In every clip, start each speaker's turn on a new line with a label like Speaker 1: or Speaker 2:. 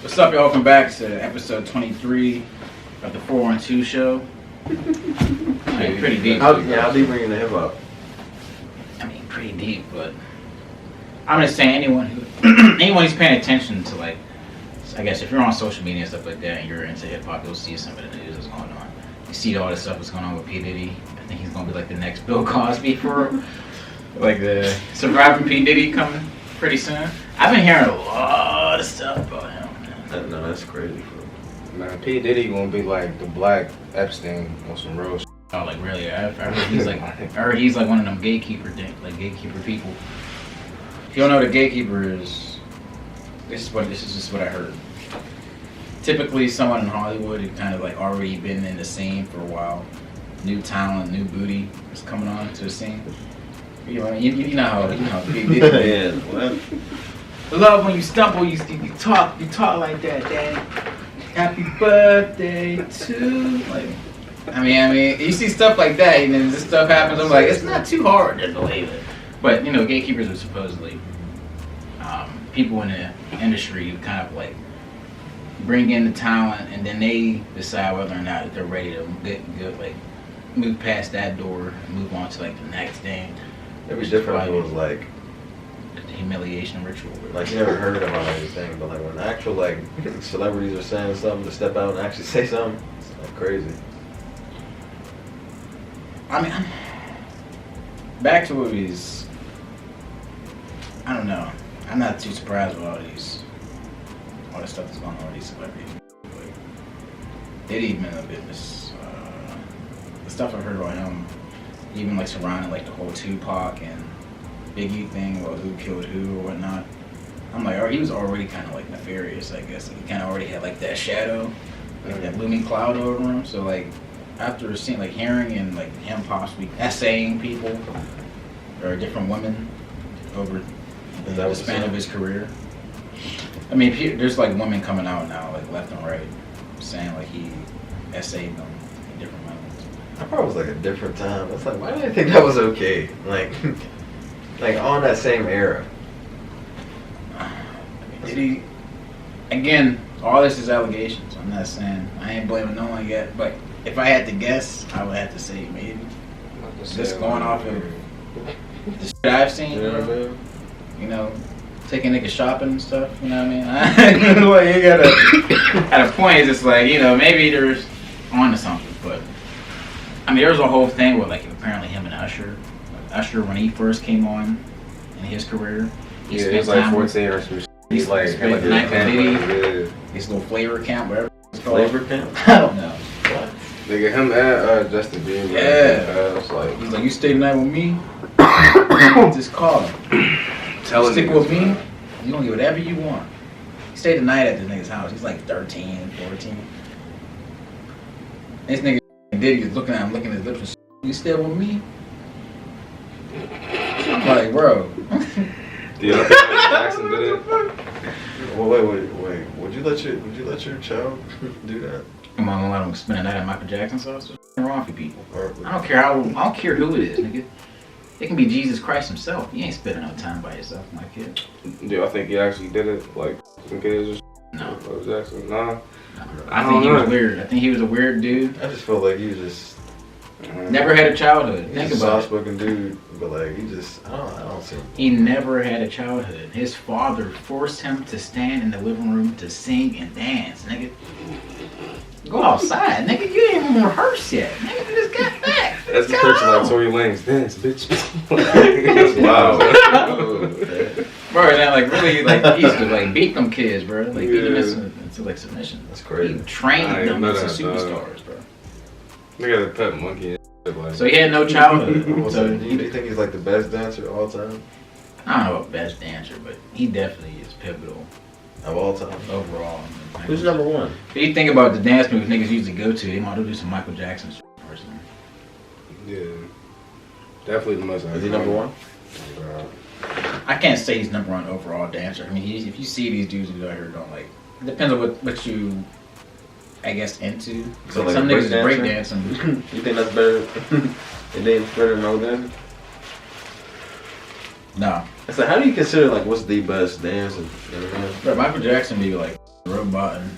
Speaker 1: What's up, y'all? Welcome back to episode 23 of the 412 show. Pretty deep.
Speaker 2: How deep are you in the hip hop?
Speaker 1: I mean, pretty deep, but I'm just saying anyone who's paying attention to, like, I guess if you're on social media and stuff like that and you're into hip hop, you'll see some of the news that's going on. You see all the stuff that's going on with P Diddy. I think he's gonna be like the next Bill Cosby for like the Surviving P Diddy coming pretty soon. I've been hearing a lot of stuff about him.
Speaker 2: No, that's crazy.
Speaker 3: Man, P Diddy gonna be like the black Epstein on some real shit.
Speaker 1: Oh, like really? I heard he's like one of them gatekeeper people. If you don't know what a gatekeeper is, this is just what I heard. Typically, someone in Hollywood who kind of like already been in the scene for a while, new talent, new booty is coming on to the scene. You know how P Diddy.
Speaker 2: Yeah, what?
Speaker 1: Love when you stumble, you talk like that, Dad. Happy birthday to like. I mean, you see stuff like that, and then this stuff happens. I'm like, it's not too hard to believe it. But you know, gatekeepers are supposedly people in the industry who kind of like bring in the talent, and then they decide whether or not they're ready to like move past that door and move on to like the next thing.
Speaker 2: It'd be different if it was like
Speaker 1: the humiliation ritual.
Speaker 2: you never heard about anything, but like when actual like celebrities are saying something to step out and actually say something, it's like crazy.
Speaker 1: I mean, back to what he's. I don't know. I'm not too surprised with all the stuff that's going on with these celebrities. Like, Diddy been a bit the stuff I've heard about him, even like surrounding like the whole Tupac and Biggie thing, about who killed who or whatnot. I'm like, he was already kind of like nefarious, I guess. Like, he kind of already had like that shadow, like that looming cloud over him. So like, after seeing like hearing and like him possibly essaying people or different women over the span of his career. I mean, there's like women coming out now, like left and right, saying like he essayed them in different moments.
Speaker 2: I probably was like a different time. It's like, why did I think that was okay? Like on that same era.
Speaker 1: Did he? Again, all this is allegations. I'm not saying I ain't blaming no one yet, but if I had to guess, I would have to say maybe. Just going off of the shit I've seen, you know, taking niggas shopping and stuff. You know what I mean? Like, you gotta at a point, it's just like, you know, maybe there's on to something, but I mean, there was a whole thing with like apparently him and Usher. Usher, when he first came on in his career,
Speaker 3: he was like 14 or some shit. He's like
Speaker 1: spent the night with Diddy, his little flavor camp, whatever it's called.
Speaker 2: Flavor camp?
Speaker 1: I don't know.
Speaker 2: What?
Speaker 3: Nigga, him and Justin Bieber.
Speaker 1: Yeah.
Speaker 3: It's like,
Speaker 1: he's like, you stay the night with me, just call him.
Speaker 3: Telling
Speaker 1: stick
Speaker 3: niggas,
Speaker 1: with me,
Speaker 3: man.
Speaker 1: you gonna get whatever you want. He stayed the night at the nigga's house. He's like 13, 14. This nigga Diddy is looking at him, licking his lips and shit. You still with me? I'm like, bro.
Speaker 3: Do you think Jackson did it?
Speaker 2: Well, wait. Would you let your child do that?
Speaker 1: Am I gonna let him spend a night at Michael Jackson's house? What's wrong with people?
Speaker 2: Or,
Speaker 1: I don't care who it is, nigga. It can be Jesus Christ himself. You ain't spending no time by yourself, my kid.
Speaker 3: Do I think he actually did it? Like some kids or shit?
Speaker 1: No.
Speaker 3: Michael Jackson? Nah.
Speaker 1: I think he was weird. I think he was a weird dude.
Speaker 2: I just feel like he was just
Speaker 1: Never had a childhood.
Speaker 2: he's
Speaker 1: Think
Speaker 2: a
Speaker 1: about it.
Speaker 2: soft-spoken dude, but like he just I don't see him.
Speaker 1: He never had a childhood. His father forced him to stand in the living room to sing and dance, nigga. Go outside, nigga. You ain't even rehearsed yet. Nigga, you just got back.
Speaker 3: That's the
Speaker 1: Go
Speaker 3: person like
Speaker 1: on.
Speaker 3: Tory Lanez. Dance, bitch. That's wild.
Speaker 1: Bro, that like really like he used to like beat them kids, bro. Like beat them into like submission.
Speaker 2: That's crazy.
Speaker 1: He trained
Speaker 3: I
Speaker 1: them
Speaker 3: know
Speaker 1: into
Speaker 3: that,
Speaker 1: superstars, bro.
Speaker 3: Nigga, the pet monkey. Like,
Speaker 1: So he had no childhood.
Speaker 2: So do you think he's like the best dancer of all time?
Speaker 1: I don't know about best dancer, but he definitely is pivotal
Speaker 2: Of all time.
Speaker 1: overall.
Speaker 2: Who's number one?
Speaker 1: If you think about the dance moves niggas usually go to, they might do some Michael Jackson shit personally.
Speaker 3: yeah. Definitely the most.
Speaker 2: Is he number one?
Speaker 1: I can't say he's number one overall dancer. I mean, if you see these dudes who out here don't like, it depends on what you, I guess, into.
Speaker 2: So, like,
Speaker 1: some niggas is
Speaker 2: break
Speaker 1: breakdancing.
Speaker 2: You think that's better? You think it's better than no dancing?
Speaker 1: No.
Speaker 2: So how do you consider like what's the best dance?
Speaker 1: Bro, Michael Jackson be like robot. And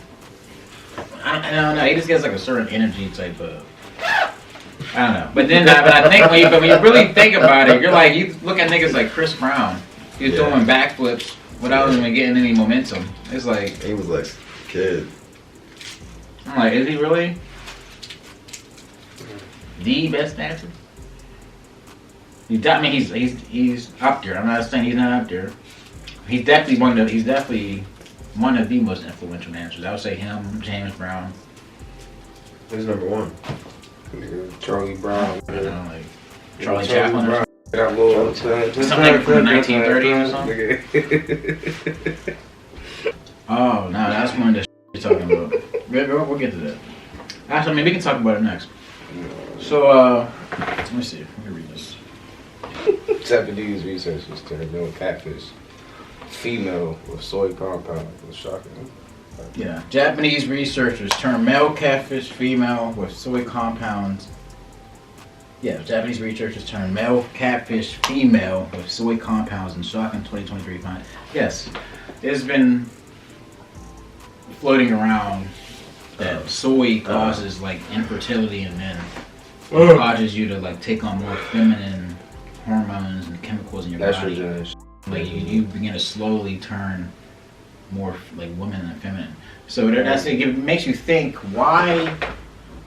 Speaker 1: I don't know. He just gets like a certain energy type of. I don't know. But then, but I think when you really think about it, you're like, you look at niggas like Chris Brown. He was doing backflips without even getting any momentum. It's like
Speaker 2: he was like a kid.
Speaker 1: I'm like, is he really the best dancer? I mean, he's up there. I'm not saying he's not up there. He's definitely one of the most influential dancers. I would say him, James Brown.
Speaker 2: Who's number one?
Speaker 3: Charlie Brown.
Speaker 1: I don't know, like Charlie Chaplin.
Speaker 3: Brown. That little
Speaker 1: something from the 1930s or something. Oh no, that's one that you're talking about. We'll get to that. Actually, I mean, we can talk about it next. So, let me see. Let me read this.
Speaker 3: Japanese researchers turned male catfish female with soy compound. It was shocking.
Speaker 1: Yeah, Japanese researchers turned male catfish female with soy compounds. Yeah, Japanese researchers turned male catfish female with soy compounds in shocking 2023 find. Yes, there's been floating around that soy causes like infertility in men. It causes you to like take on more feminine hormones and chemicals in your body.
Speaker 3: Estrogen.
Speaker 1: Like you begin to slowly turn more like women and feminine. So that's it makes you think, why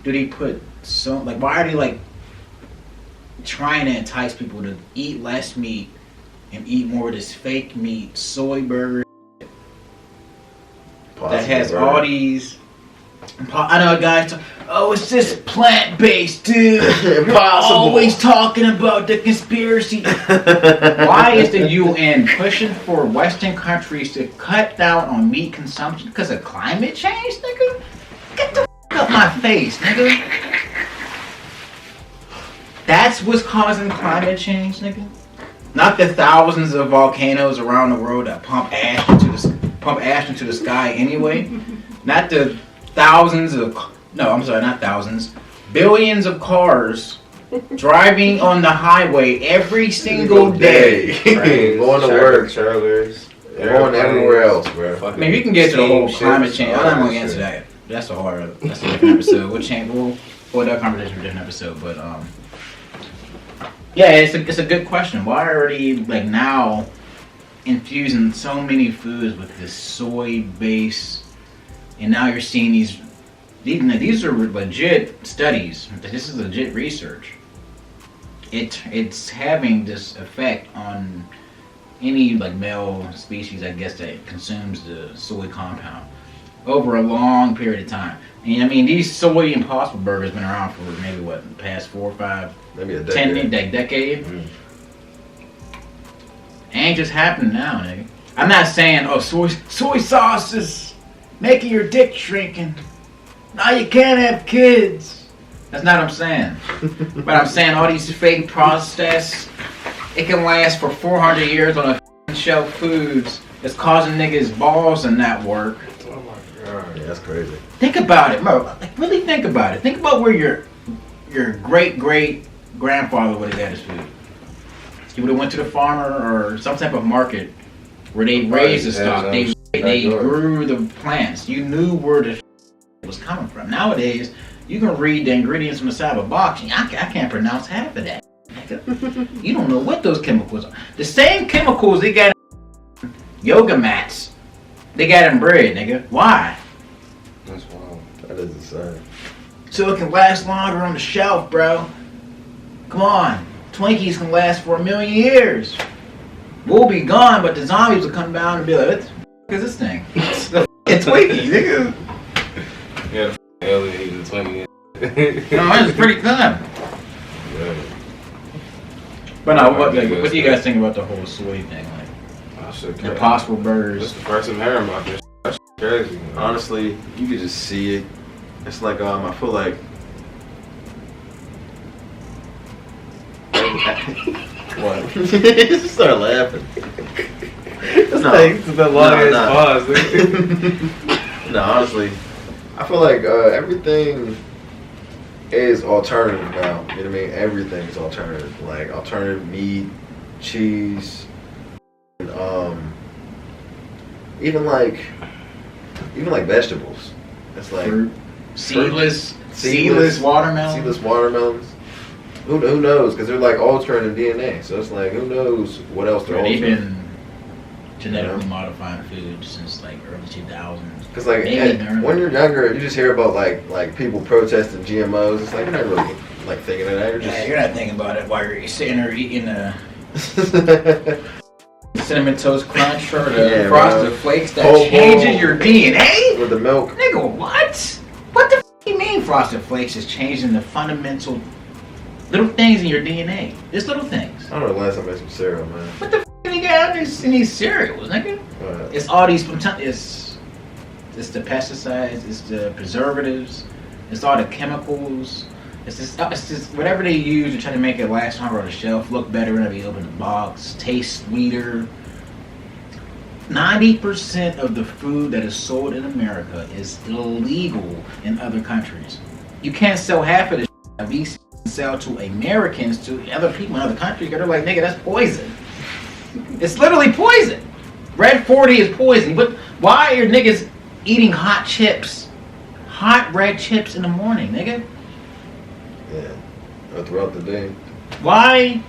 Speaker 1: do they put so like why are they like trying to entice people to eat less meat and eat more of this fake meat soy burger that has all these. I know guys talk, oh, it's just plant-based, dude. You're always talking about the conspiracy. Why is the UN pushing for Western countries to cut down on meat consumption? Because of climate change, nigga? Get the f*** up my face, nigga. That's what's causing climate change, nigga? Not the thousands of volcanoes around the world that pump ash into the sky anyway. Not the billions of cars driving on the highway every single day.
Speaker 2: Right. Going to work,
Speaker 3: trailers,
Speaker 2: going everywhere else, bro.
Speaker 1: I mean, we can get to the whole climate change. I'm not going to get into that. That's a different episode. We'll hold that conversation for a different episode. But yeah, it's a good question. Why are they like now infusing so many foods with this soy base? And now you're seeing these are legit studies. This is legit research. It's having this effect on any like male species, I guess, that consumes the soy compound over a long period of time. And I mean, these soy Impossible Burgers been around for maybe the past 4 or 5,
Speaker 2: maybe a
Speaker 1: decade. Ain't just happening now, nigga. I'm not saying soy sauce is making your dick shrinking. Now you can't have kids. That's not what I'm saying. But I'm saying all these fake processed, it can last for 400 years on a shelf foods that's causing niggas balls and not work.
Speaker 3: Oh my god.
Speaker 2: Yeah, that's crazy.
Speaker 1: Think about it, bro. Like, really think about it. Think about where your great grandfather would have got his food. He would have went to the farmer or some type of market where they raised the stock. They grew the plants. You knew where the was coming from. Nowadays, you can read the ingredients from the side of a box, and I can't pronounce half of that. You don't know what those chemicals are. The same chemicals they got in yoga mats, they got in bread, nigga. Why?
Speaker 3: That's wild.
Speaker 2: That is insane.
Speaker 1: So it can last longer on the shelf, bro. Come on. Twinkies can last for 1,000,000 years. We'll be gone, but the zombies will come down and be like, what the f*** is this thing? It's the f***ing Twinkie, nigga.
Speaker 3: Yeah, the alien eating 20.
Speaker 1: No, it's pretty good.
Speaker 3: Yeah.
Speaker 1: But no, what do you guys think about the whole soy thing? Like, the Impossible Burgers.
Speaker 3: That's the first I'm hearing about this. That's crazy. Man.
Speaker 2: Honestly, you could just see it. It's like I feel like. What? Just start laughing.
Speaker 3: It's the longest pause.
Speaker 2: No, honestly, I feel like everything is alternative now. You know what I mean? Everything is alternative. Like alternative meat, cheese, and, even like even like vegetables. It's like
Speaker 1: Fruit. Seedless
Speaker 2: seedless
Speaker 1: watermelon.
Speaker 2: Seedless watermelons. Who knows? Because they're like altering the DNA. So it's like, who knows what else they're
Speaker 1: They've
Speaker 2: altering.
Speaker 1: been genetically modifying food since like early 2000s.
Speaker 2: Because like when you're younger, you just hear about like people protesting GMOs. It's like you're not really like thinking of that. You're just
Speaker 1: You're not thinking about it while you're sitting there eating Cinnamon Toast Crunch or the Frosted Flakes that changes your DNA?
Speaker 2: With the milk.
Speaker 1: Nigga, what? What the f*** you mean Frosted Flakes is changing the fundamental little things in your DNA? Just little things.
Speaker 2: I don't know the last time I made some cereal, man.
Speaker 1: What the f*** you got in these cereals, nigga? It's all these, it's the pesticides, it's the preservatives, it's all the chemicals. It's just whatever they use to try to make it last longer on the shelf, look better whenever you open the box, taste sweeter. 90% of the food that is sold in America is illegal in other countries. You can't sell half of the shit we sell to Americans to other people in other countries because they're like, nigga, that's poison. It's literally poison. Red 40 is poison. But why are niggas eating hot chips? Hot red chips in the morning, nigga?
Speaker 2: Yeah, or throughout the day.
Speaker 1: Why?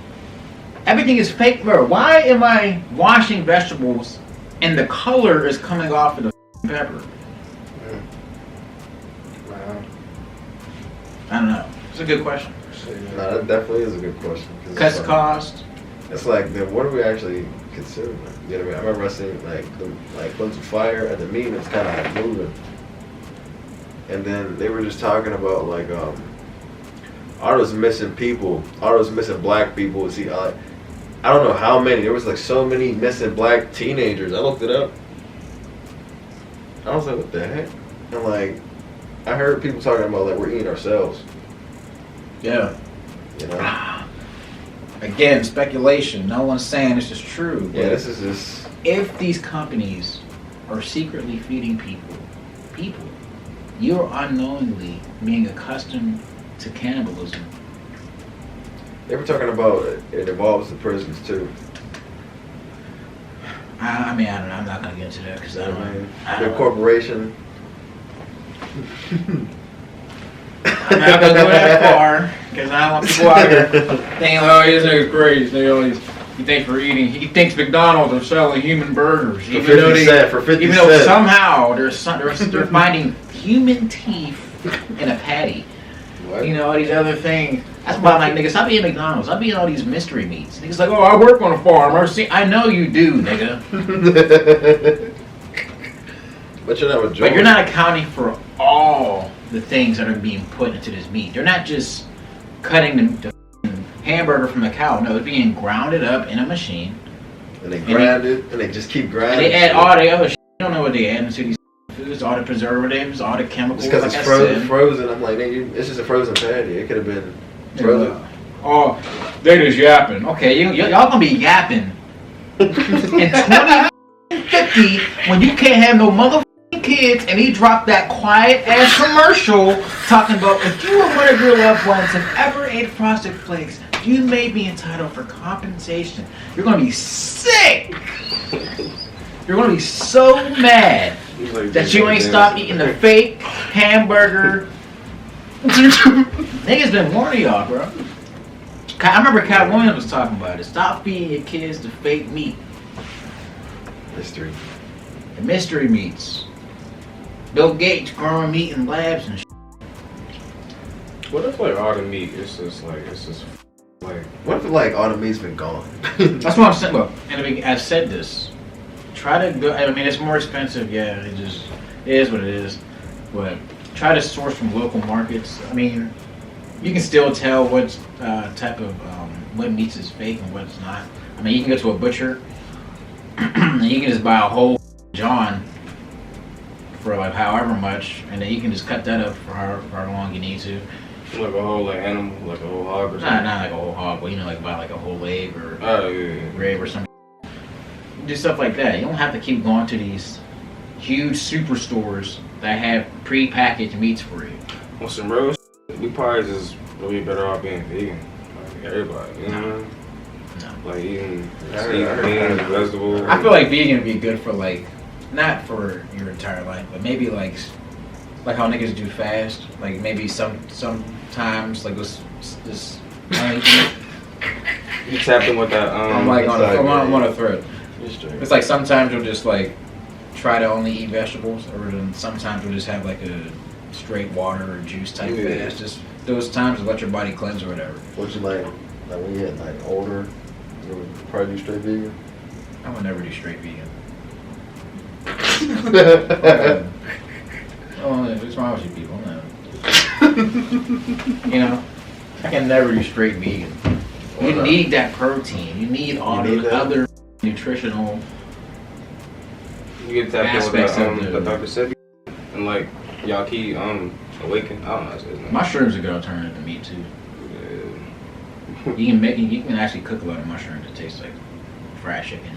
Speaker 1: Everything is fake, bro. Why am I washing vegetables and the color is coming off of the pepper?
Speaker 3: Wow.
Speaker 1: I don't know. It's a good question.
Speaker 2: No, that definitely is a good question.
Speaker 1: Cuts cost.
Speaker 2: It's like, then what are we actually considering? You know what I mean? I remember I seen like Flames of Fire at the meeting. It's kind of like moving, and then they were just talking about like all those missing people, all those missing black people. See, I don't know how many. There was like so many missing black teenagers. I looked it up. I was like, what the heck? And like, I heard people talking about like we're eating ourselves.
Speaker 1: Yeah.
Speaker 2: You know.
Speaker 1: Again, speculation. No one's saying this is true.
Speaker 2: Yeah, this is just.
Speaker 1: If these companies are secretly feeding people, you're unknowingly being accustomed to cannibalism.
Speaker 2: They were talking about it involves the prisons too.
Speaker 1: I mean, I don't know. I'm not gonna get into that because I don't.
Speaker 2: The corporation.
Speaker 1: I'm not gonna go that far because I don't want people out here thinking, "Oh, this nigga's crazy." He thinks we're eating. He thinks McDonald's are selling human burgers,
Speaker 2: For 50 cents.
Speaker 1: Even though somehow they're finding human teeth in a patty. What? You know, all these other things. That's why I'm like, nigga, stop eating McDonald's. Stop eating all these mystery meats. Niggas like, oh, I work on a farm. I know you do, nigga.
Speaker 2: But you're not a
Speaker 1: But you're not accounting for all the things that are being put into this meat. They're not just cutting the hamburger from a cow. No, it's being grounded up in a machine.
Speaker 2: And they grind it, and they just keep grinding.
Speaker 1: And they add all the other shit. You don't know what they add into these foods. All the preservatives, all the chemicals.
Speaker 2: Because it's frozen. I'm like, it's just a frozen patty. It could have been frozen.
Speaker 1: Oh, they just yapping. Okay, y'all gonna be yapping in 2050 when you can't have no motherfucking kids, and he dropped that quiet ass commercial talking about if you or one of your loved ones have ever ate Frosted Flakes, you may be entitled for compensation. You're gonna be sick. You're gonna be so mad that you ain't stopped eating the fake hamburger. Niggas been warning y'all, bro. I remember Cat Williams was talking about it. Stop feeding your kids the fake meat.
Speaker 2: Mystery.
Speaker 1: The mystery meats. Bill Gates growing meat in labs and shit.
Speaker 3: What if like all the meat is just like
Speaker 2: What if like all the meat's been gone?
Speaker 1: That's what I'm saying. Look, and I've said this. Try to go. I mean, it's more expensive. Yeah, it is what it is. But try to source from local markets. I mean, you can still tell what type of what meats is fake and what's not. I mean, you can go to a butcher and you can just buy a whole John for like however much, and then you can just cut that up for however long you need to.
Speaker 3: Like a whole animal, like a whole hog or something?
Speaker 1: Not like a whole hog, but you know, like buy like a whole leg or rib or something. Do stuff like that. You don't have to keep going to these huge superstores that have pre-packaged meats for you.
Speaker 3: On some real shit, we probably just be better off being vegan. Like everybody, you know?
Speaker 1: No.
Speaker 3: Like eating beans, vegetables.
Speaker 1: I feel like vegan would be good for like not for your entire life, but maybe like how niggas do fast. Like maybe sometimes like this.
Speaker 3: You tapped in with that.
Speaker 1: I'm like on a thread.
Speaker 3: Straight.
Speaker 1: It's like sometimes you'll just like try to only eat vegetables, or then sometimes you'll just have like a straight water or juice type fast. Just those times to let your body cleanse or whatever.
Speaker 2: What you like when you get like older, you would probably do straight vegan?
Speaker 1: I would never do straight vegan. What's wrong with you people? No. You know, I can never do straight vegan. You need that protein. You need all the other nutritional.
Speaker 3: You get tapped in with the Dr. Sebi and like y'all keep awaken. I don't know. His name.
Speaker 1: Mushrooms are good alternative to meat too.
Speaker 3: Yeah.
Speaker 1: You can actually cook a lot of mushrooms that taste like fried chicken.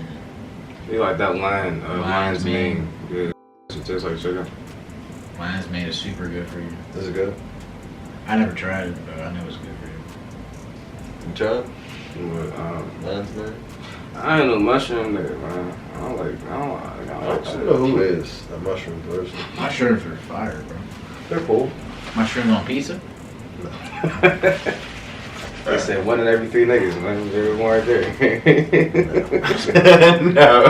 Speaker 3: You like that lion's mane? Yeah, it tastes like chicken.
Speaker 1: Lion's mane is super good for you.
Speaker 2: Is it good?
Speaker 1: I never tried it, but I know it's good for you.
Speaker 2: You tried?
Speaker 3: But,
Speaker 2: Lion's mane?
Speaker 3: I ain't no mushroom nigga, man. I don't like
Speaker 2: I don't know who is a mushroom person.
Speaker 1: Mushrooms are fire, bro.
Speaker 2: They're cool.
Speaker 1: Mushrooms on pizza?
Speaker 3: They said one in every 3 niggas, man. There's one right there.
Speaker 2: No.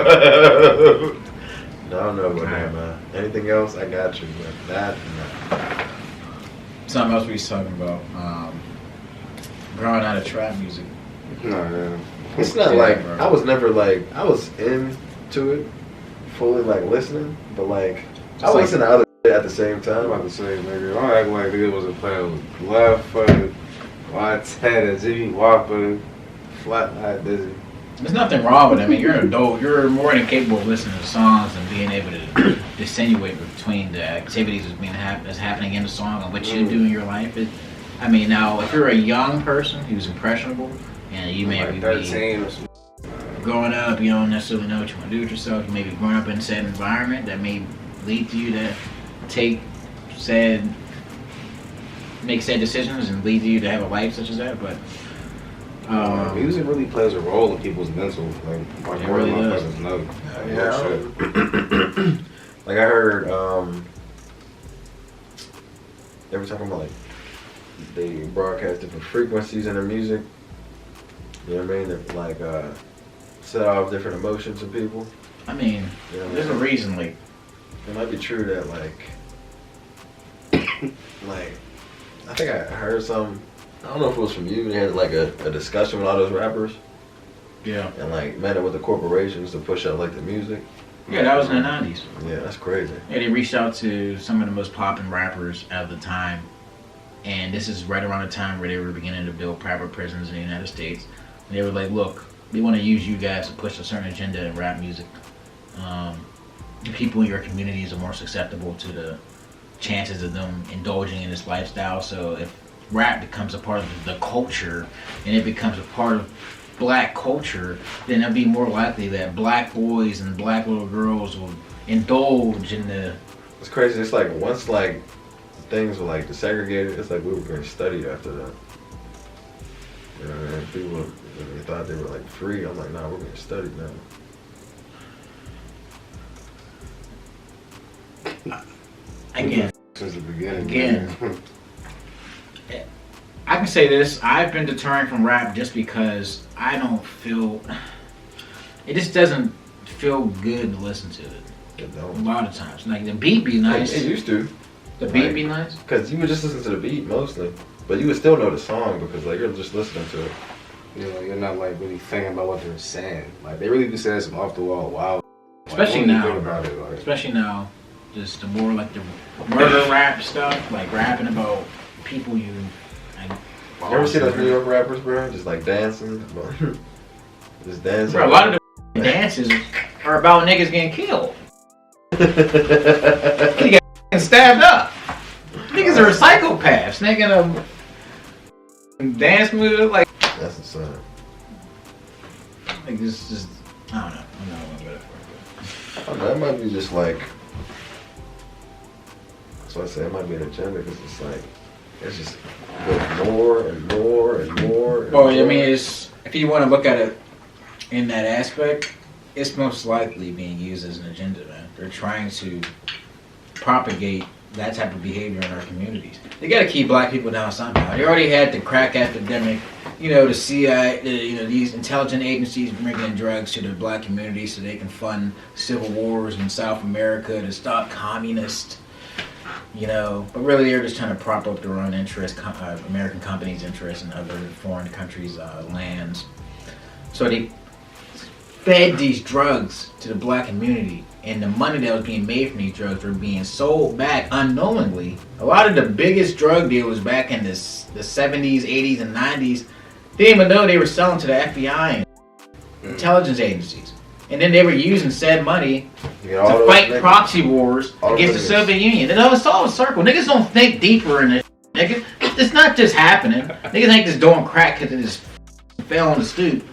Speaker 2: No, I don't know about that, man. Anything else, I got you. But that, no.
Speaker 1: Something else we was talking about. Growing out of trap music.
Speaker 3: No, yeah.
Speaker 2: It's not like, I was never like, I was into it, fully like listening, but like, I
Speaker 1: like,
Speaker 2: listen to other shit at the same
Speaker 3: I'm
Speaker 2: time.
Speaker 3: about to say, nigga, I act like nigga wasn't playing with left foot, wide head, Jimmy Whopper, flat eye dizzy.
Speaker 1: There's nothing wrong with it. I mean, you're an adult. You're more than capable of listening to songs and being able to distinguish between the activities that's happening in the song and what you do in your life. I mean, now, if you're a young person who's impressionable and you may
Speaker 3: like
Speaker 1: be
Speaker 3: 13 or something.
Speaker 1: growing up, you don't necessarily know what you want to do with yourself. You may be growing up in a certain environment that may lead to you to make said decisions and lead to you to have a life such as that. But
Speaker 3: music really plays a role in people's mental, like
Speaker 1: it really does.
Speaker 3: Know.
Speaker 2: Yeah. Like I heard, they were talking about like they broadcast different frequencies in their music. You know what I mean? That like set off different emotions in people.
Speaker 1: I mean,
Speaker 2: you know,
Speaker 1: there's a reason. Like,
Speaker 2: it might be true that like I think I heard some. I don't know if it was from you. They had like a discussion with all those rappers.
Speaker 1: Yeah.
Speaker 2: And like met up with the corporations to push out like the music.
Speaker 1: Yeah, that was in the 90s.
Speaker 2: Yeah, that's crazy.
Speaker 1: Yeah, they reached out to some of the most popping rappers at the time. And this is right around the time where they were beginning to build private prisons in the United States. And they were like, look, we want to use you guys to push a certain agenda in rap music. The people in your communities are more susceptible to the chances of them indulging in this lifestyle. So if rap becomes a part of the culture and it becomes a part of black culture, then it'll be more likely that black boys and black little girls will indulge in the...
Speaker 2: It's crazy. It's like once like things were like desegregated, it's like we were getting studied after that. You know what I mean? People, they thought they were like free. I'm like, nah, we're getting studied now.
Speaker 1: Again.
Speaker 3: Since the beginning.
Speaker 1: Again. I can say this, I've been deterring from rap just because I don't feel, it just doesn't feel good to listen to it.
Speaker 2: It
Speaker 1: A
Speaker 2: don't.
Speaker 1: lot of times. Like the beat be nice.
Speaker 2: It used to.
Speaker 1: The beat be nice.
Speaker 2: Because you would just listen to the beat mostly. But you would still know the song because like you're just listening to it.
Speaker 3: You know, you're not like really thinking about what they're saying. Like they really be saying some off the wall wild.
Speaker 1: Especially
Speaker 3: like,
Speaker 1: now.
Speaker 3: think about it, like,
Speaker 1: Especially now. Just the more like the murder rap stuff, like rapping about people you... Like,
Speaker 2: You ever see those New York rappers, bro? Just like dancing? Just dancing.
Speaker 1: Bro, a lot of the dances are about niggas getting killed. Niggas get stabbed up. Niggas are psychopaths. Nigga, dance move like...
Speaker 2: That's insane.
Speaker 1: Like this just... I don't know. I'm not one better for it.
Speaker 2: That might be just like... That's why I say it might be an agenda because it's like... It's just goes more and more and more. And
Speaker 1: Well,
Speaker 2: more.
Speaker 1: I mean, it's... If you want to look at it in that aspect, it's most likely being used as an agenda, man. They're trying to propagate that type of behavior in our communities. They got to keep black people down somehow. They already had the crack epidemic. You know, the CIA, these intelligent agencies bringing in drugs to the black community so they can fund civil wars in South America to stop communists. You know, but really they're just trying to prop up their own interest, American companies' interest in other foreign countries' lands. So they fed these drugs to the black community, and the money that was being made from these drugs were being sold back unknowingly. A lot of the biggest drug dealers back in the 70s, 80s, and 90s didn't even know they were selling to the FBI and intelligence agencies. And then they were using said money to fight proxy wars against the Soviet Union. And it's all a circle. Niggas don't think deeper in this. Nigga, it's not just happening. Niggas ain't just doing crack because they just fell on the stoop.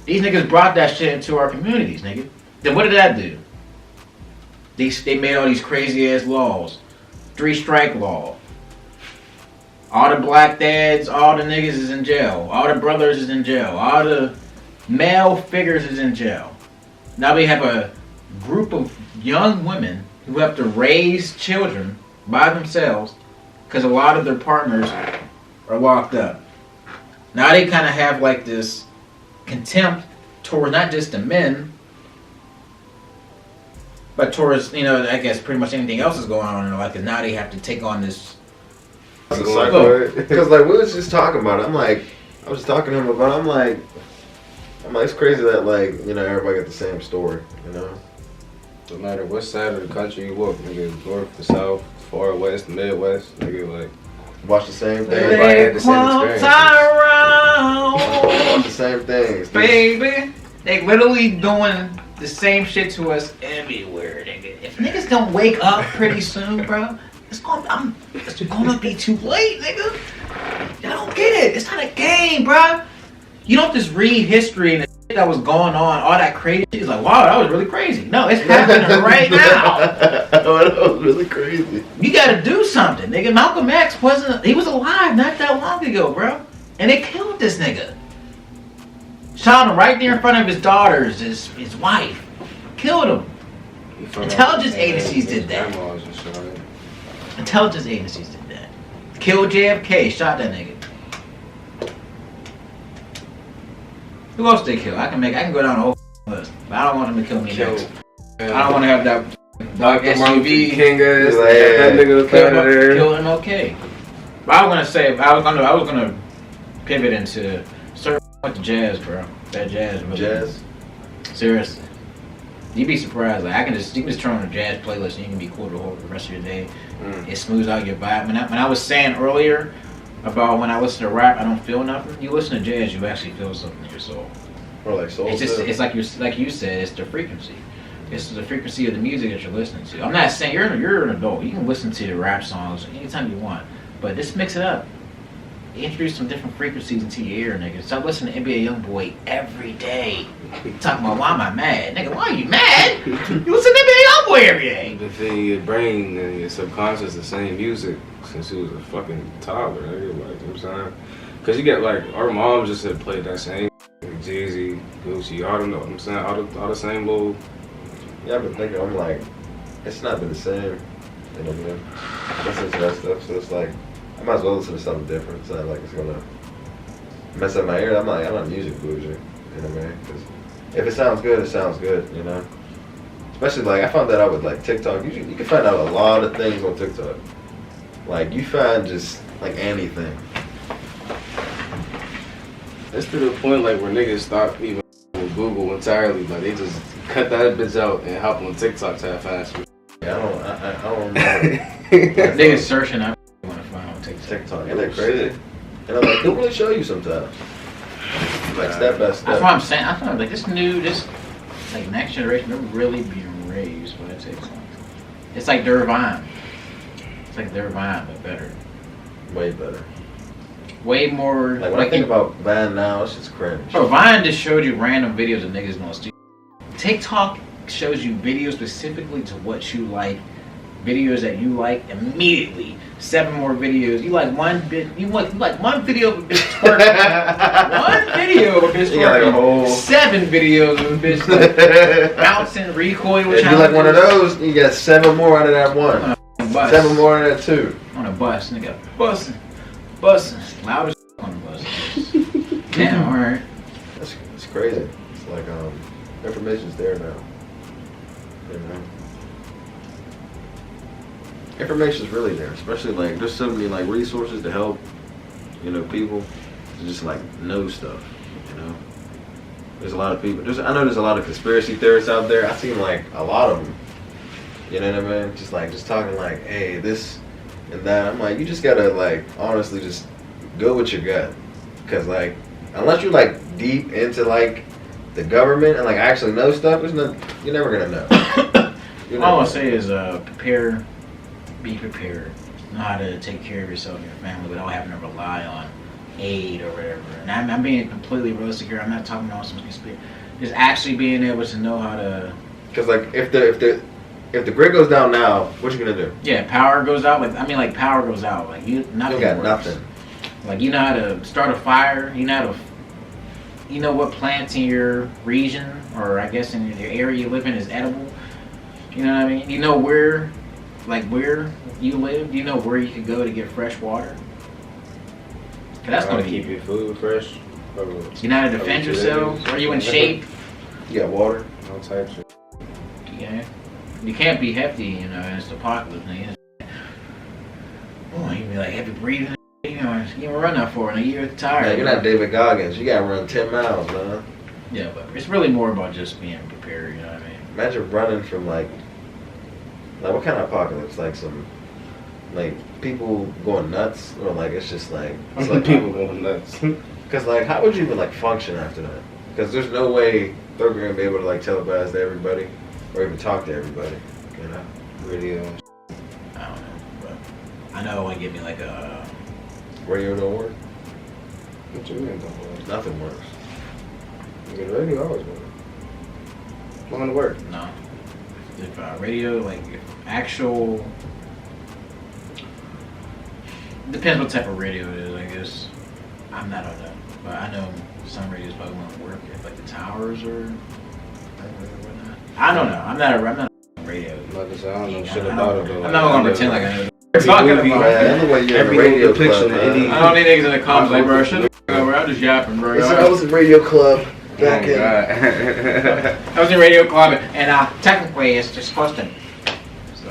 Speaker 1: These niggas brought that shit into our communities, nigga. Then what did that do? They made all these crazy ass laws. 3-strike law. All the black dads, all the niggas is in jail. All the brothers is in jail. All the male figures is in jail. Now we have a group of young women who have to raise children by themselves because a lot of their partners are locked up. Now they kind of have like this contempt towards not just the men, but towards, you know, I guess pretty much anything else is going on in their life, because now they have to take on this.
Speaker 2: Because like we was just talking about it. I was talking to him about it. I'm like, it's crazy that like, you know, everybody got the same story, you know.
Speaker 3: No matter what side of the country you walk, nigga, north, the south, far west, midwest, nigga, like
Speaker 2: watch the same thing.
Speaker 3: Everybody had the same experience.
Speaker 2: Watch the same things,
Speaker 1: baby. They literally doing the same shit to us everywhere, nigga. If niggas don't wake up pretty soon, bro, it's gonna be too late, nigga. Y'all don't get it. It's not a game, bro. You don't just read history and the shit that was going on, all that crazy shit. It's like, wow, that was really crazy. No, it's happening right now.
Speaker 2: That was really crazy.
Speaker 1: You gotta do something, nigga. Malcolm X he was alive not that long ago, bro. And they killed this nigga. Shot him right there in front of his daughters, his wife. Killed him. Intelligence agencies did that. Intelligence agencies did that. Killed JFK, shot that nigga. Who else they kill? I can go down the whole list, but I don't want them to kill me next. I don't want to have that dark SUV.
Speaker 3: That nigga
Speaker 1: kill him, okay. But I was gonna say, I was gonna pivot into certain with the jazz, bro. That jazz, really.
Speaker 2: Jazz.
Speaker 1: Seriously, you'd be surprised. Like you can just turn on a jazz playlist and you can be cool the rest of your day. It smooths out your vibe. When I was saying earlier about when I listen to rap, I don't feel nothing. You listen to jazz, you actually feel something in your soul.
Speaker 2: Or like soul.
Speaker 1: It's like you said, it's the frequency. It's the frequency of the music that you're listening to. I'm not saying you're an adult. You can listen to the rap songs anytime you want, but just mix it up. Introduce some different frequencies into your ear, nigga. Stop listening to NBA Youngboy every day. Talking about why am I mad, nigga? Why are you mad? You listen to NBA Youngboy every day.
Speaker 3: You've been feeding your brain and your subconscious the same music since you was a fucking toddler, nigga. Like, you know what I'm saying? Cause you get like our moms just had played that same Jay-Z, Gucci, all them, know what I'm saying? All the same little.
Speaker 2: Yeah, I've been thinking. I'm like, it's not been the same. You know what I mean? Listen to that stuff, so it's like, I might as well listen to something different. It's not like it's gonna mess up my ear. I'm not music bougie. You know what I mean? Because if it sounds good, it sounds good. You know. Especially like I found that out with like TikTok. You can find out a lot of things on TikTok. Like you find just like anything.
Speaker 3: It's to the point like where niggas stop even with Google entirely. Like they just cut that bitch out and hop on TikTok to have fast.
Speaker 2: Yeah, I don't know.
Speaker 1: Niggas searching. I want to find on
Speaker 2: TikTok. Isn't that crazy? And I'm like, they'll really show you sometimes. Like step by step.
Speaker 1: That's what I'm saying. I feel like this like next generation, they're really being raised by TikTok. It's like their Vine. It's like their Vine, but better.
Speaker 2: Way better.
Speaker 1: Way more.
Speaker 2: Like when I think about Vine now, it's just cringe.
Speaker 1: Bro, Vine just showed you random videos of niggas doing stupid. TikTok shows you videos specifically to what you like videos that you like immediately. 7 more videos. You like one bit. You like one video of a bitch twerking. One video of a bitch twerking. 7 videos of a bitch like, bouncing, recoil.
Speaker 2: If you like one of those, you got 7 more out of that one.
Speaker 1: On a bus.
Speaker 2: 7 more out of that 2.
Speaker 1: On a bus, nigga. Busting. Loud as on the bus. Damn, alright.
Speaker 2: That's crazy. It's like information's there now. You know. Information's really there, especially like there's so many like resources to help, you know, people to just like know stuff. You know, there's a lot of people. I know there's a lot of conspiracy theorists out there. I've seen like a lot of them. You know what I mean? Just talking like, hey, this and that. I'm like, you just gotta like honestly just go with your gut, because like unless you're like deep into like the government and like actually know stuff, you're never gonna know.
Speaker 1: All I'll say is prepare. Be prepared. Know how to take care of yourself and your family without having to rely on aid or whatever. And I'm being completely realistic here. I'm not talking about some conspiracy. Just actually being able to know how to.
Speaker 2: Because like if the grid goes down now, what you gonna do?
Speaker 1: Yeah, power goes out. Like power goes out. Like nothing.
Speaker 2: You got
Speaker 1: works.
Speaker 2: nothing.
Speaker 1: Like you know how to start a fire. You know what plants in your region or I guess in your area you live in is edible. You know what I mean? You know where you live, you know where you could go to get fresh water. Cause that's gonna
Speaker 3: keep your food fresh.
Speaker 1: You know how to defend yourself. Are you in shape?
Speaker 2: You got water.
Speaker 3: All types of.
Speaker 1: Yeah. You can't be hefty, you know, in this apocalypse. Oh, you be like heavy breathing. You know, you can run that for and you're tired.
Speaker 2: Man, you're not David Goggins. You gotta run 10 miles, man.
Speaker 1: Yeah, but it's really more about just being prepared. You know what I mean?
Speaker 2: Imagine running from like what kind of apocalypse? Like some, like people going nuts, or like it's just like
Speaker 3: people going nuts.
Speaker 2: Because like, how would you even like function after that? Because there's no way they're gonna be able to like telepath to everybody, or even talk to everybody. You know,
Speaker 3: Radio.
Speaker 1: I don't know, but I know it would give me like a
Speaker 2: radio don't work.
Speaker 3: What you mean don't work?
Speaker 2: Nothing works.
Speaker 3: The radio always works. Going to work.
Speaker 1: no. If radio, like if actual, depends what type of radio it is. I guess I'm not on that, but I know some radios probably won't work if like the towers or whatnot. I don't know. I'm not a radio.
Speaker 3: Like I said, I don't know shit about it.
Speaker 1: I'm not gonna pretend like I know. We're talking about
Speaker 2: Anyway, you're in the radio club, man.
Speaker 1: I don't need niggas in the comments like, bro, shut the fuck up, bro. I'm just yapping, bro.
Speaker 2: I was in radio club back in.
Speaker 1: I was in radio club, and technically it's just supposed to. So,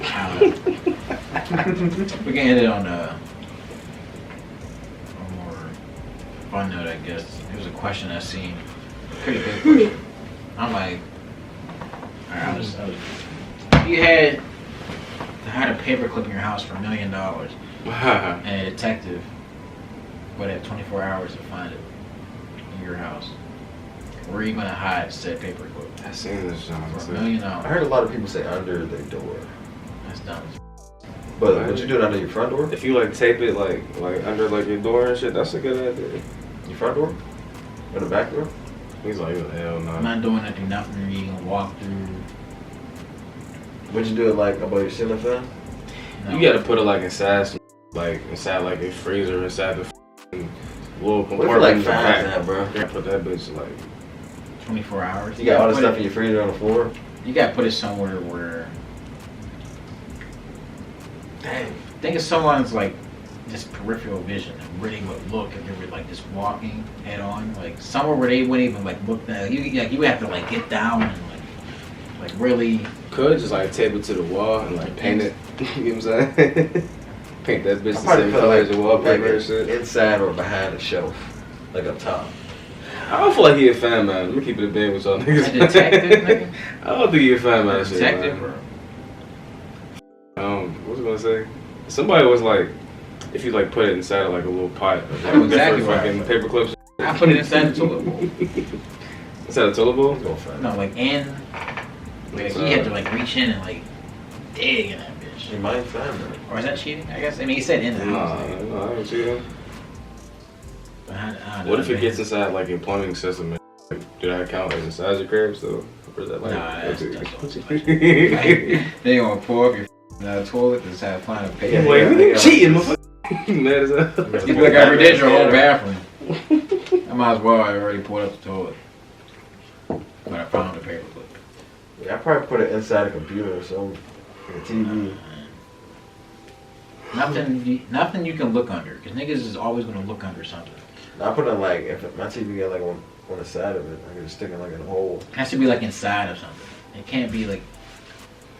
Speaker 1: I don't know. We can end it on a more fun note, I guess. It was a question I seen. Pretty good question. I'm like, alright, you had a paperclip in your house for $1 million, and a detective would have 24 hours to find it in your house. Where are you gonna hide said paperclip?
Speaker 3: I seen this song
Speaker 1: For
Speaker 3: too.
Speaker 1: $1 million.
Speaker 2: I heard a lot of people say under the door.
Speaker 1: That's dumb.
Speaker 2: But would you do it under your front door?
Speaker 3: If you like tape it like under like your door and shit, that's a good idea.
Speaker 2: Your front door? Or the back door?
Speaker 3: He's like, hell no.
Speaker 1: I'm not doing nothing you can walk through.
Speaker 2: Would you do it like above your ceiling fan?
Speaker 3: You gotta put it like inside like a freezer inside the little
Speaker 2: What if you like
Speaker 3: compartment.
Speaker 2: fans that, bro?
Speaker 3: You gotta put that bitch like
Speaker 1: 24 hours.
Speaker 2: You got all the stuff in your freezer on the floor?
Speaker 1: You gotta put it somewhere where. Dang. Think of someone's like just peripheral vision and really would look if they were like just walking head on, like somewhere where they wouldn't even like look down. You would have to like get down and like really.
Speaker 3: could just like tape it to the wall and like paint it. You know what I'm saying? Paint that bitch the
Speaker 2: probably
Speaker 3: same
Speaker 2: put
Speaker 3: color
Speaker 2: like,
Speaker 3: as the wallpaper
Speaker 2: like
Speaker 3: and shit.
Speaker 2: inside or behind a shelf, like up top.
Speaker 3: I don't feel like he a fan man. Let me keep it a band with y'all niggas.
Speaker 1: A detective, nigga?
Speaker 3: I don't think he a fan man.
Speaker 1: Detective,
Speaker 3: shit,
Speaker 1: bro.
Speaker 3: what was I gonna say? Somebody was like, if you like put it inside of like a little pot,
Speaker 1: I know exactly what
Speaker 3: fucking paper clips.
Speaker 1: I put it inside the toilet bowl.
Speaker 3: Inside the toilet bowl?
Speaker 2: Go find
Speaker 1: No, like in. Like he had to like reach in and like dig in that bitch.
Speaker 2: You might find that.
Speaker 1: Or is that cheating? I guess. I mean, he said in the house.
Speaker 3: No, I don't see him.
Speaker 1: But I don't
Speaker 3: What
Speaker 1: know,
Speaker 3: if it
Speaker 1: man.
Speaker 3: gets inside like your plumbing system and Do that count as inside your crib still? Or is that like?
Speaker 1: Nah, that's they gonna pull up your toilet and just have fun and pay.
Speaker 3: Wait, you cheating, motherfucker. Mad as hell.
Speaker 1: You feel like I redid your whole bathroom. I might as well. I already pulled up the toilet, but I found a paperclip.
Speaker 2: Yeah, I probably put it inside a computer or something. Like a TV.
Speaker 1: Nothing you can look under, because niggas is always gonna look under something.
Speaker 2: I put it like, if my TV got like on the side of it, I can just stick it like in a hole.
Speaker 1: It has to be like inside of something. It can't be like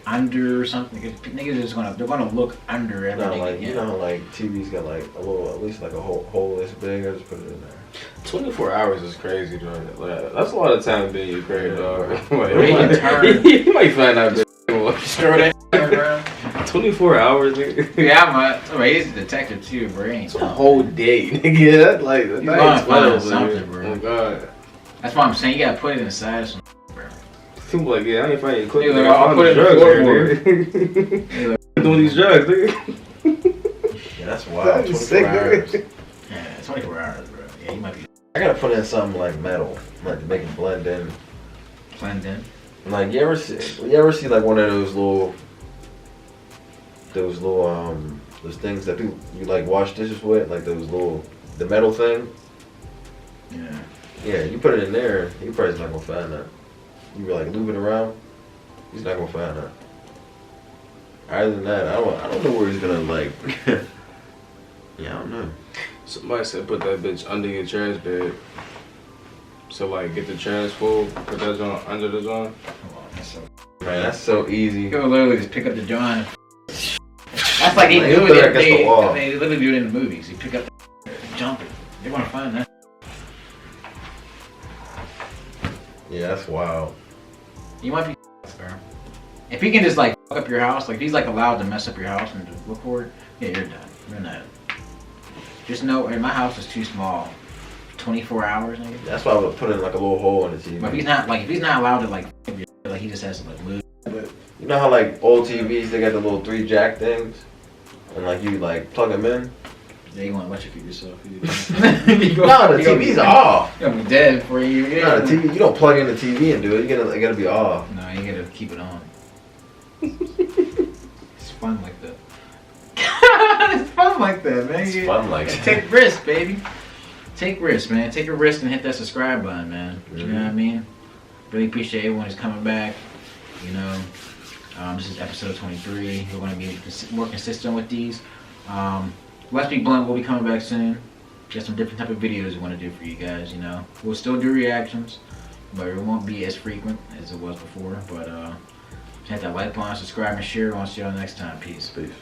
Speaker 1: under or something, because niggas is they're gonna look under everything.
Speaker 2: Like, you know how like TV's got like a little, at least like a hole this big, I just put it in there.
Speaker 3: 24 hours is crazy, during it. Like, that's a lot of time being your crib, dog.
Speaker 1: You
Speaker 3: might find out.
Speaker 1: Throw that around.
Speaker 3: 24 hours, nigga.
Speaker 1: Yeah, he's a detective too, bro.
Speaker 3: It's a whole day, nigga. That's like
Speaker 1: you gotta find something,
Speaker 3: nigga.
Speaker 1: bro.
Speaker 3: Oh god.
Speaker 1: That's why I'm saying you gotta put it inside of some, bro.
Speaker 3: People like, yeah, I ain't finding equipment.
Speaker 1: Like, I'll put it in the
Speaker 3: drugs, nigga. Doing these drugs, nigga.
Speaker 2: Yeah, that's wild. 24 hours.
Speaker 1: Yeah, 24 hours, bro. Yeah, you might be.
Speaker 2: I gotta put in something like metal, like to make it blend in.
Speaker 1: Blend in.
Speaker 2: Like you ever see like one of those things that people you like wash dishes with, like the metal thing.
Speaker 1: Yeah.
Speaker 2: Yeah, you put it in there, you probably not gonna find that. You be like looping around, he's not gonna find that. Other than that, I don't know where he's gonna like. Yeah, I don't know.
Speaker 3: Somebody said put that bitch under your trash bag. So like get the trash full, put that joint under the joint.
Speaker 2: Man, that's so easy.
Speaker 1: You can literally just pick up the joint. That's like they
Speaker 2: Like,
Speaker 1: do
Speaker 2: put
Speaker 1: it.
Speaker 2: it against the wall.
Speaker 1: They literally do it in the movies. You pick up the jump it. They want to find that.
Speaker 2: Yeah, that's wild.
Speaker 1: You might be bro. If he can just like fuck up your house, like if he's like allowed to mess up your house and just look for it, yeah, you're done. You're not. Just know, my house is too small. 24 hours, nigga.
Speaker 2: That's why I would put in like a little hole in the TV.
Speaker 1: But if he's not allowed to like he just has to like move.
Speaker 2: But you know how like old TVs they got the little 3 jack things, and like you like plug them in.
Speaker 1: Yeah, you want to watch it for yourself.
Speaker 2: No, the TV's off.
Speaker 1: You're gonna be dead before you.
Speaker 2: No, the TV. You don't plug in the TV and do it. It gotta be off.
Speaker 1: No, you gotta keep it on. It's fun like that. It's fun like that, man.
Speaker 2: It's fun like that.
Speaker 1: Take risks, baby. Take risks, man. Take a risk and hit that subscribe button, man. You know what I mean? Really appreciate everyone who's coming back. You know, this is episode 23. We're going to be more consistent with these. Let's Be Blunt will be coming back soon. Got some different type of videos we want to do for you guys, you know. We'll still do reactions, but it won't be as frequent as it was before. But hit that like button, subscribe, and share. I'll see y'all next time. Peace.
Speaker 2: Peace.